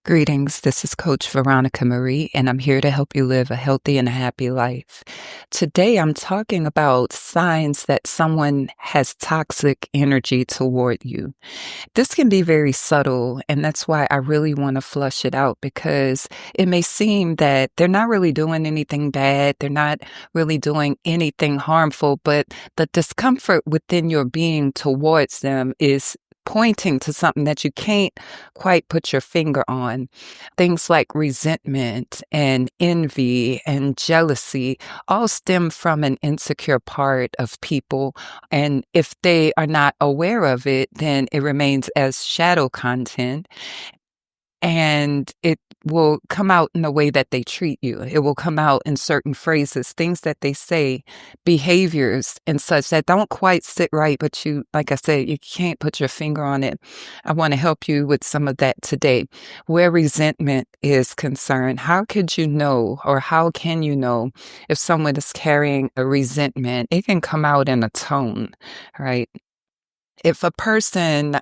Greetings. This is Coach Veronica Marie, and I'm here to help you live a healthy and a happy life. Today, I'm talking about signs that someone has toxic energy toward you. This can be very subtle, and that's why I really want to flush it out because it may seem that they're not really doing anything bad, they're not really doing anything harmful, but the discomfort within your being towards them is pointing to something that you can't quite put your finger on. Things like resentment and envy and jealousy all stem from an insecure part of people. And if they are not aware of it, then it remains as shadow content and it will come out in the way that they treat you. It will come out in certain phrases, things that they say, behaviors and such that don't quite sit right, but you, like I said, you can't put your finger on it. I want to help you with some of that today. Where resentment is concerned, how could you know, or how can you know if someone is carrying a resentment? It can come out in a tone, right? If a person,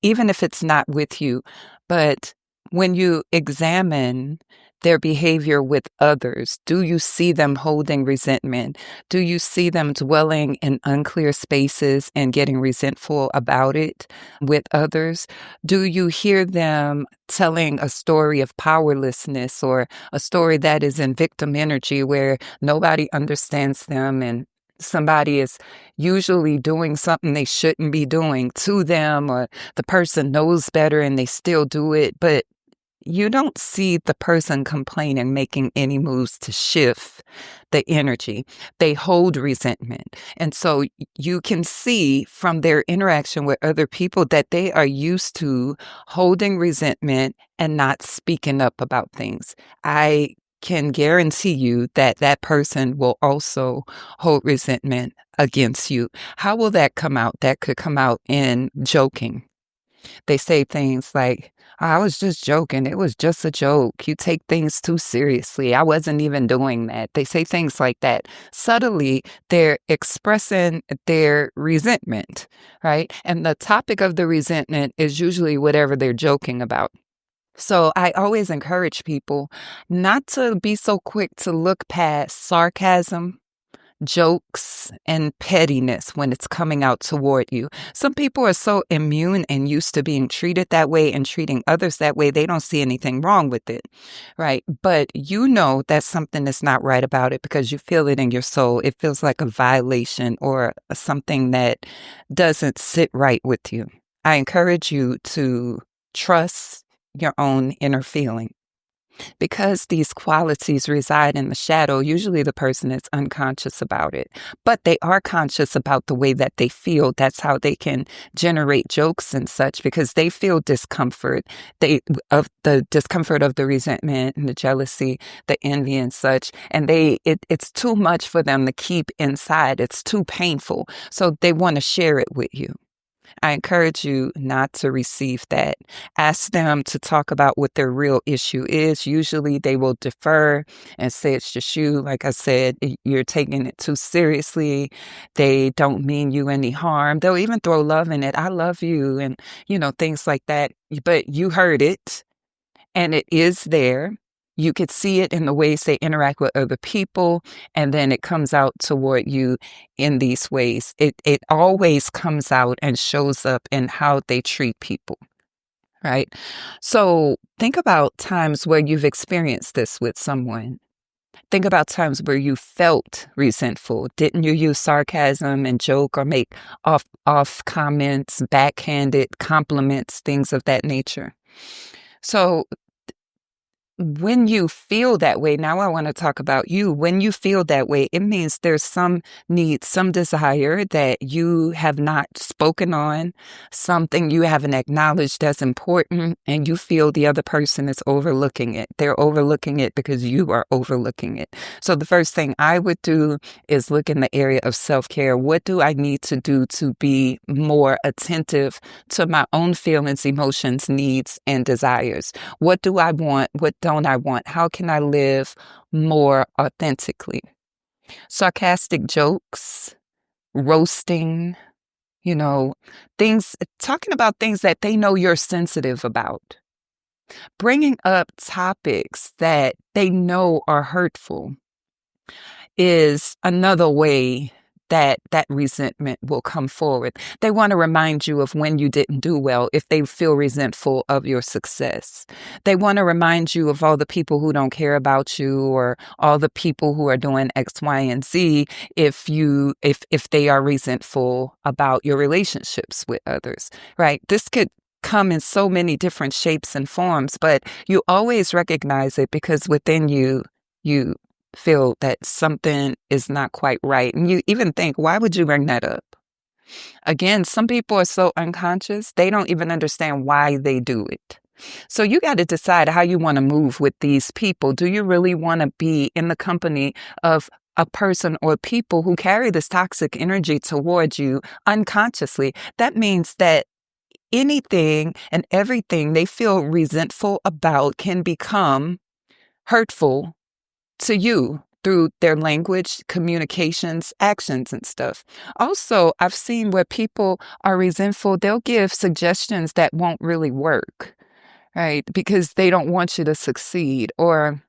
even if it's not with you, but when you examine their behavior with others, do you see them holding resentment? Do you see them dwelling in unclear spaces and getting resentful about it with others? Do you hear them telling a story of powerlessness or a story that is in victim energy where nobody understands them and somebody is usually doing something they shouldn't be doing to them, or the person knows better and they still do it, but you don't see the person complaining, making any moves to shift the energy. They hold resentment. And so you can see from their interaction with other people that they are used to holding resentment and not speaking up about things. I can guarantee you that that person will also hold resentment against you. How will that come out? That could come out in joking. They say things like, "Oh, I was just joking. It was just a joke. You take things too seriously. I wasn't even doing that." They say things like that. Subtly, they're expressing their resentment, right? And the topic of the resentment is usually whatever they're joking about. So I always encourage people not to be so quick to look past sarcasm, jokes, and pettiness when it's coming out toward you. Some people are so immune and used to being treated that way and treating others that way, they don't see anything wrong with it, right? But you know that something is not right about it because you feel it in your soul. It feels like a violation or something that doesn't sit right with you. I encourage you to trust your own inner feeling. Because these qualities reside in the shadow, usually the person is unconscious about it, but they are conscious about the way that they feel. That's how they can generate jokes and such, because they feel discomfort, of the discomfort of the resentment and the jealousy, the envy and such, and it's too much for them to keep inside. It's too painful, so they want to share it with you. I encourage you not to receive that. Ask them to talk about what their real issue is. Usually they will defer and say it's just you. Like I said, you're taking it too seriously. They don't mean you any harm. They'll even throw love in it. I love you, and things like that. But you heard it and it is there. You could see it in the ways they interact with other people, and then it comes out toward you in these ways. It always comes out and shows up in how they treat people, right? So think about times where you've experienced this with someone. Think about times where you felt resentful. Didn't you use sarcasm and joke or make off comments, backhanded compliments, things of that nature? So when you feel that way, now I want to talk about you. When you feel that way, it means there's some need, some desire that you have not spoken on, something you haven't acknowledged as important, and you feel the other person is overlooking it. They're overlooking it because you are overlooking it. So the first thing I would do is look in the area of self-care. What do I need to do to be more attentive to my own feelings, emotions, needs, and desires? What do I want? What don't I want? How can I live more authentically? Sarcastic jokes, roasting, things, talking about things that they know you're sensitive about. Bringing up topics that they know are hurtful is another way that that resentment will come forward. They want to remind you of when you didn't do well if they feel resentful of your success. They want to remind you of all the people who don't care about you or all the people who are doing X, Y, and Z if they are resentful about your relationships with others, right? This could come in so many different shapes and forms, but you always recognize it because within you feel that something is not quite right. And you even think, why would you bring that up? Again, some people are so unconscious, they don't even understand why they do it. So you got to decide how you want to move with these people. Do you really want to be in the company of a person or people who carry this toxic energy towards you unconsciously? That means that anything and everything they feel resentful about can become hurtful to you through their language, communications, actions, and stuff. Also, I've seen where people are resentful, they'll give suggestions that won't really work, right? Because they don't want you to succeed, or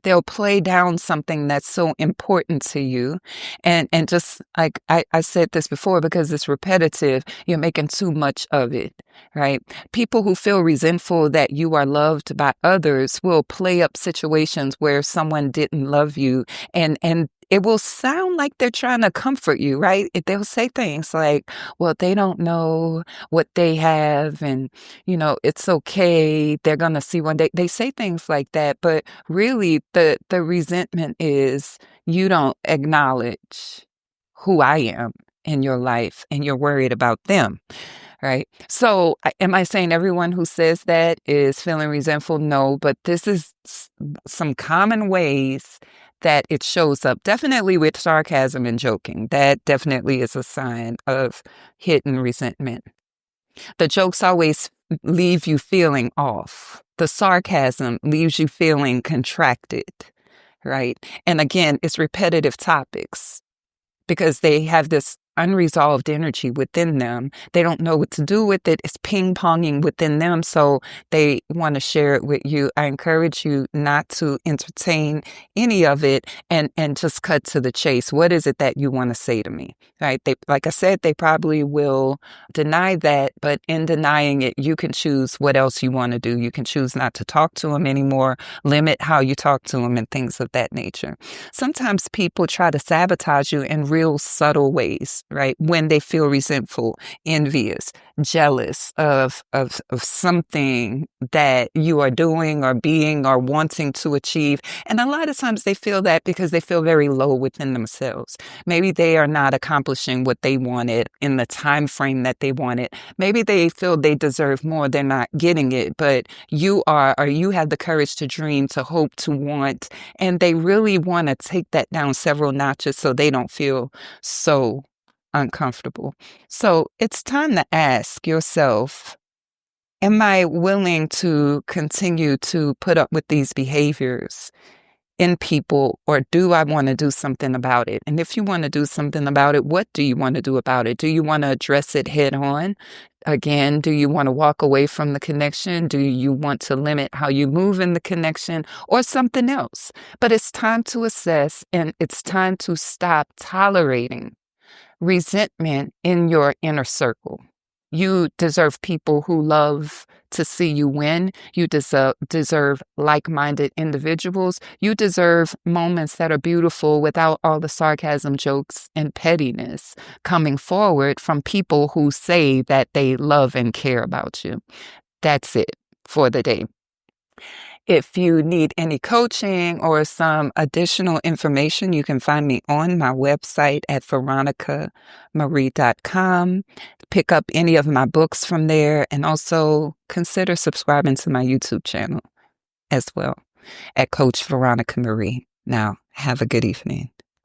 they'll play down something that's so important to you. And just like I said this before, because it's repetitive, you're making too much of it, right? People who feel resentful that you are loved by others will play up situations where someone didn't love you, and it will sound like they're trying to comfort you, right? They'll say things like, well, they don't know what they have, and, it's okay. They're going to see one day. They say things like that, but really the resentment is you don't acknowledge who I am in your life and you're worried about them. Right. So am I saying everyone who says that is feeling resentful? No, but this is some common ways that it shows up. Definitely with sarcasm and joking. That definitely is a sign of hidden resentment. The jokes always leave you feeling off. The sarcasm leaves you feeling contracted. Right. And again, it's repetitive topics, because they have this unresolved energy within them. They don't know what to do with it. It's ping-ponging within them, so they want to share it with you. I encourage you not to entertain any of it and just cut to the chase. What is it that you want to say to me? Right? Like I said, they probably will deny that, but in denying it, you can choose what else you want to do. You can choose not to talk to them anymore, limit how you talk to them, and things of that nature. Sometimes people try to sabotage you in real subtle ways, right? When they feel resentful, envious, jealous of something that you are doing or being or wanting to achieve. And a lot of times they feel that because they feel very low within themselves. Maybe they are not accomplishing what they wanted in the time frame that they wanted. Maybe they feel they deserve more. They're not getting it, but you are, or you have the courage to dream, to hope, to want, and they really want to take that down several notches so they don't feel so uncomfortable. So it's time to ask yourself, am I willing to continue to put up with these behaviors in people, or do I want to do something about it? And if you want to do something about it, what do you want to do about it? Do you want to address it head on? Again, do you want to walk away from the connection? Do you want to limit how you move in the connection, or something else? But it's time to assess, and it's time to stop tolerating resentment in your inner circle. You deserve people who love to see you win. You deserve like-minded individuals. You deserve moments that are beautiful without all the sarcasm, jokes, and pettiness coming forward from people who say that they love and care about you. That's it for the day. If you need any coaching or some additional information, you can find me on my website at veronicamarie.com. Pick up any of my books from there, and also consider subscribing to my YouTube channel as well at Coach Veronica Marie. Now, have a good evening.